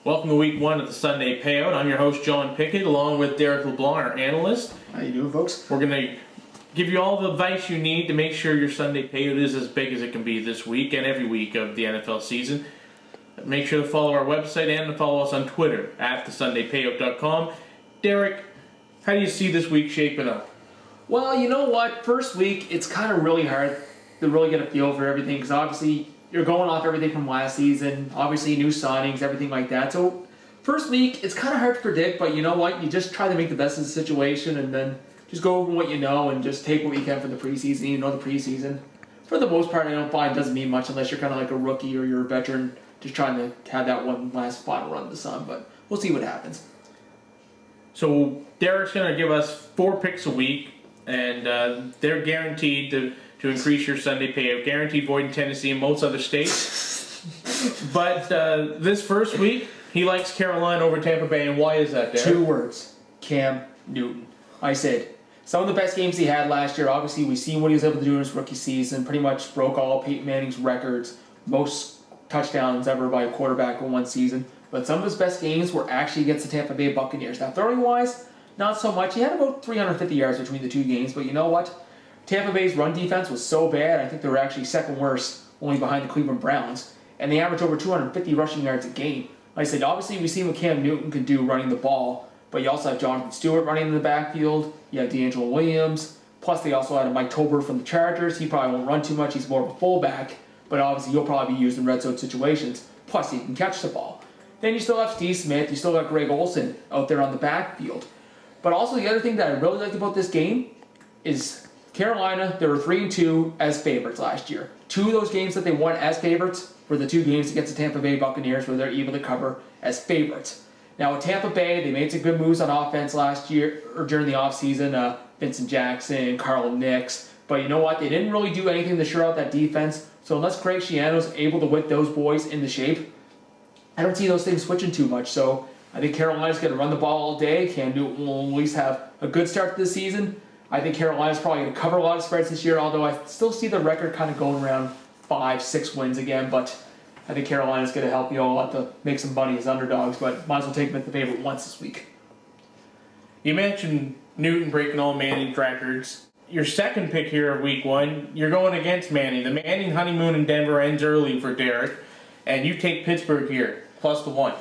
Welcome to week one of the Sunday Payout. I'm your host, John Pickett, along with Derek LeBlanc, our analyst. How you doing, folks? We're going to give you all the advice you need to make sure your Sunday Payout is as big as it can be this week and every week of the NFL season. Make sure to follow our website and to follow us on Twitter at thesundaypayout.com. Derek, how do you see this week shaping up? Well, you know what? First week, it's kind of really hard to really get a feel for everything because obviously you're going off everything from last season, obviously new signings, everything like that. So first week, it's kind of hard to predict, but you know what? You just try to make the best of the situation and then just go over what you know and just take what you can from the preseason. You know the preseason. For the most part, I don't find it doesn't mean much unless you're kind of like a rookie or you're a veteran just trying to have that one last final run in the sun. But we'll see what happens. So Derek's going to give us 4 picks a week, and they're guaranteed to increase your Sunday payout. Guaranteed void in Tennessee and most other states. But this first week, he likes Carolina over Tampa Bay, and why is that, Derek? 2 words. Cam Newton. I said, some of the best games he had last year. Obviously, we've seen what he was able to do in his rookie season. Pretty much broke all Peyton Manning's records. Most touchdowns ever by a quarterback in one season. But some of his best games were actually against the Tampa Bay Buccaneers. Now, throwing-wise, not so much. He had about 350 yards between the 2 games. But you know what? Tampa Bay's run defense was so bad, I think they were actually second worst, only behind the Cleveland Browns. And they averaged over 250 rushing yards a game. Like I said, obviously we've seen what Cam Newton can do running the ball. But you also have Jonathan Stewart running in the backfield. You have D'Angelo Williams. Plus, they also had a Mike Tolbert from the Chargers. He probably won't run too much. He's more of a fullback. But obviously, he'll probably be used in red zone situations. Plus, he can catch the ball. Then you still have Steve Smith. You still got Greg Olsen out there on the backfield. But also, the other thing that I really liked about this game is Carolina, they were 3-2 as favorites last year. 2 of those games that they won as favorites were the 2 games against the Tampa Bay Buccaneers where they're able to cover as favorites. Now, with Tampa Bay, they made some good moves on offense last year, or during the offseason. Vincent Jackson, Carl Nix. But you know what? They didn't really do anything to shore out that defense. So unless Craig Schiano's able to whip those boys into shape, I don't see those things switching too much. So I think Carolina's going to run the ball all day. Cam Newton will at least have a good start to the season. I think Carolina's probably going to cover a lot of spreads this year, although I still see the record kind of going around 5-6 wins again. But I think Carolina's going to help you all out to make some money as underdogs, but might as well take them at the favorite once this week. You mentioned Newton breaking all Manning's records. Your second pick here of week one, you're going against Manning. The Manning honeymoon in Denver ends early for Derek, and you take Pittsburgh here, +1.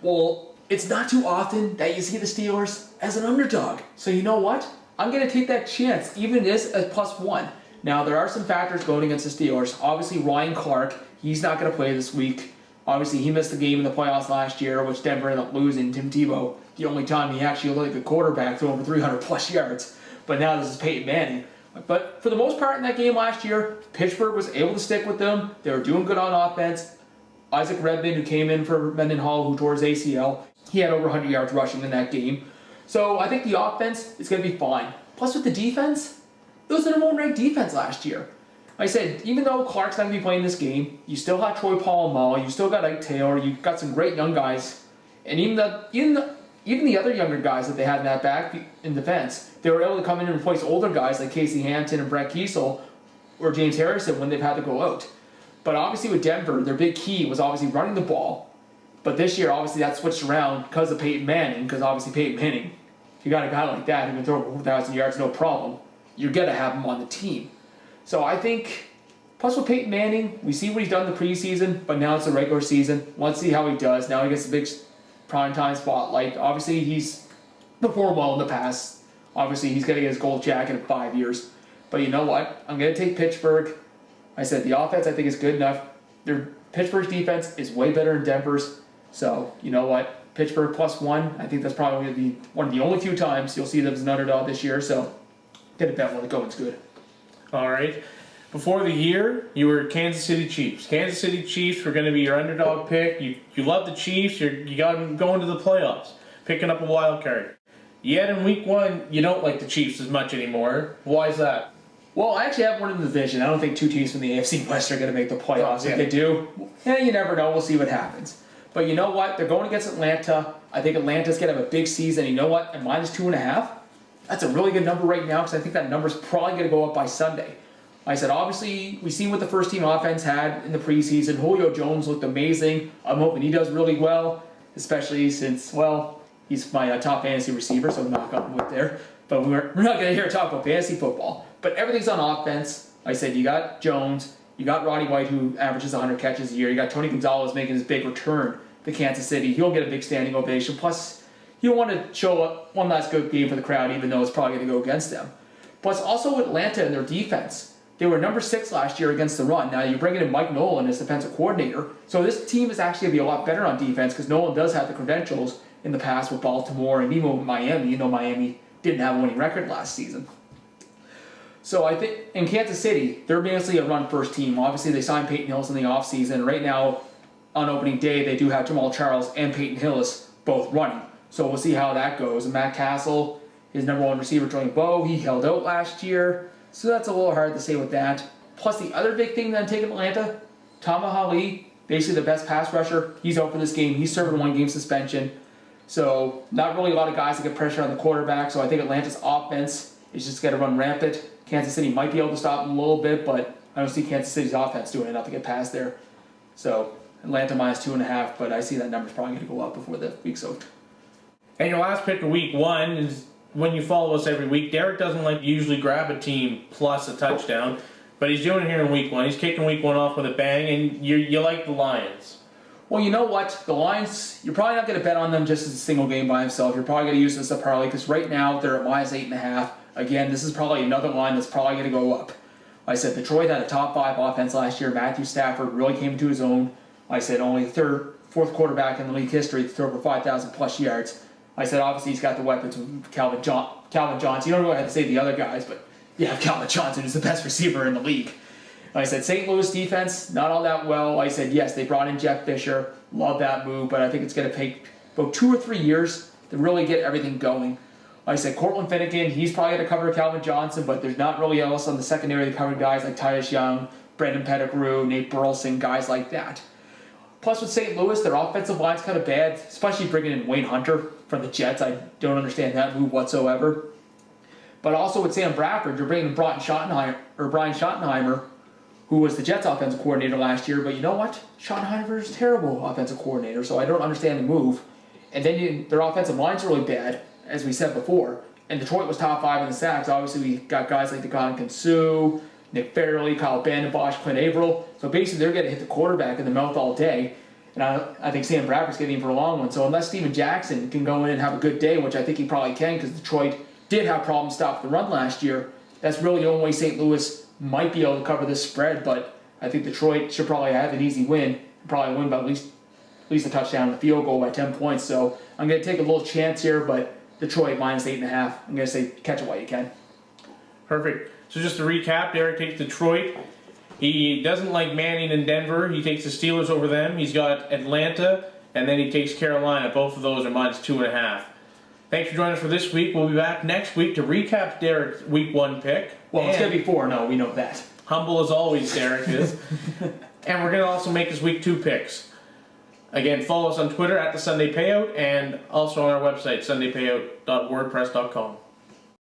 Well, it's not too often that you see the Steelers as an underdog. So you know what? I'm going to take that chance, even this as +1. Now, there are some factors going against the Steelers. Obviously, Ryan Clark, he's not going to play this week. Obviously, he missed the game in the playoffs last year, which Denver ended up losing. Tim Tebow, the only time he actually looked like a quarterback, threw over 300-plus yards. But now this is Peyton Manning. But for the most part in that game last year, Pittsburgh was able to stick with them. They were doing good on offense. Isaac Redmond, who came in for Mendenhall, who tore his ACL, he had over 100 yards rushing in that game. So I think the offense is going to be fine. Plus with the defense, it was the number 1 ranked defense last year. Like I said, even though Clark's not going to be playing this game, you still have Troy Polamalu, you still got Ike Taylor, you've got some great young guys, and even the other younger guys that they had in that back in defense, they were able to come in and replace older guys like Casey Hampton and Brett Kiesel or James Harrison when they've had to go out. But obviously with Denver, their big key was obviously running the ball. But this year, obviously, that switched around because of Peyton Manning, because obviously Peyton Manning, if you got a guy like that who can throw 4,000 yards, no problem, you're going to have him on the team. So I think, plus with Peyton Manning, we see what he's done in the preseason, but now it's the regular season. Let's see how he does. Now he gets the big primetime spotlight. Obviously, he's performed well in the past. Obviously, he's going to get his gold jacket in 5 years. But you know what? I'm going to take Pittsburgh. I said the offense I think is good enough. Pittsburgh's defense is way better than Denver's. So, you know what? Pittsburgh +1. I think that's probably going to be one of the only few times you'll see them as an underdog this year. So, get a bet while the going's good. All right. Before the year, you were Kansas City Chiefs. Kansas City Chiefs were going to be your underdog pick. You love the Chiefs. You got them going to the playoffs, picking up a wild card. Yet in week one, you don't like the Chiefs as much anymore. Why is that? Well, I actually have one in the division. I don't think 2 teams from the AFC West are going to make the playoffs. If they do, you never know. We'll see what happens. But you know what? They're going against Atlanta. I think Atlanta's going to have a big season. You know what? At -2.5, that's a really good number right now because I think that number's probably going to go up by Sunday. Like I said, obviously, we've seen what the first team offense had in the preseason. Julio Jones looked amazing. I'm hoping he does really well. especially since, well, he's my top fantasy receiver, so knock on wood there. But we're not going to hear talk about fantasy football. But everything's on offense. Like I said, you got Jones, you got Roddy White, who averages 100 catches a year. You got Tony Gonzalez making his big return to Kansas City. He'll get a big standing ovation. Plus, he'll want to show up one last good game for the crowd, even though it's probably going to go against them. Plus, also Atlanta and their defense. They were number 6 last year against the run. Now you're bringing in Mike Nolan as defensive coordinator. So this team is actually going to be a lot better on defense because Nolan does have the credentials in the past with Baltimore and even with Miami. You know, Miami didn't have a winning record last season. So I think in Kansas City, they're basically a run-first team. Obviously, they signed Peyton Hillis in the offseason. Right now, on opening day, they do have Jamal Charles and Peyton Hillis both running. So we'll see how that goes. And Matt Castle, his number 1 receiver, Jordan Bowe, he held out last year. So that's a little hard to say with that. Plus, the other big thing that I'm taking Atlanta, Tama Ali, basically the best pass rusher. He's out for this game. He's serving 1-game suspension. So not really a lot of guys that get pressure on the quarterback. So I think Atlanta's offense is just going to run rampant. Kansas City might be able to stop them a little bit, but I don't see Kansas City's offense doing enough to get past there. So Atlanta minus 2.5, but I see that number's probably going to go up before the week's out. And your last pick of week 1 is when you follow us every week. Derek doesn't like to usually grab a team plus a touchdown, but he's doing it here in week 1. He's kicking week 1 off with a bang, and you like the Lions. Well, you know what? The Lions, you're probably not going to bet on them just as a single game by himself. You're probably going to use this as a parlay because right now they're at minus 8.5. Again, this is probably another line that's probably going to go up. Like I said, Detroit had a top 5 offense last year. Matthew Stafford really came into his own. Like I said, only fourth quarterback in the league history to throw for 5,000 plus yards. Like I said, obviously he's got the weapons with Calvin Johnson. You don't really have to say the other guys, but you have Calvin Johnson, who's the best receiver in the league. Like I said, St. Louis defense, not all that well. Like I said, yes, they brought in Jeff Fisher. Love that move, but I think it's going to take about 2 or 3 years to really get everything going. Like I said, Cortland Finnegan, he's probably going to cover Calvin Johnson, but there's not really else on the secondary to cover guys like Titus Young, Brandon Pettigrew, Nate Burleson, guys like that. Plus with St. Louis, their offensive line's kind of bad, especially bringing in Wayne Hunter from the Jets. I don't understand that move whatsoever. But also with Sam Bradford, you're bringing in Brian Schottenheimer, who was the Jets offensive coordinator last year. But you know what? Schottenheimer is a terrible offensive coordinator, so I don't understand the move. And then their offensive line's really bad, as we said before. And Detroit was top 5 in the sacks. Obviously, we got guys like Ndamukong Suh, Nick Fairley, Kyle Vandenbosch, Clint Averill. So basically, they're going to hit the quarterback in the mouth all day. And I think Sam Bradford's getting in for a long one. So unless Steven Jackson can go in and have a good day, which I think he probably can because Detroit did have problems stopping the run last year, that's really the only way St. Louis might be able to cover this spread. But I think Detroit should probably have an easy win. Probably win by at least a touchdown and a field goal by 10 points. So I'm going to take a little chance here, but Detroit minus 8.5. I'm going to say catch it while you can. Perfect. So just to recap, Derek takes Detroit. He doesn't like Manning in Denver. He takes the Steelers over them. He's got Atlanta, and then he takes Carolina. Both of those are minus 2.5. Thanks for joining us for this week. We'll be back next week to recap Derek's week 1 pick. Well, it's going to be 4. No, we know that. Humble as always, Derek is. And we're going to also make his week 2 picks. Again, follow us on Twitter at the Sunday Payout and also on our website, sundaypayout.wordpress.com.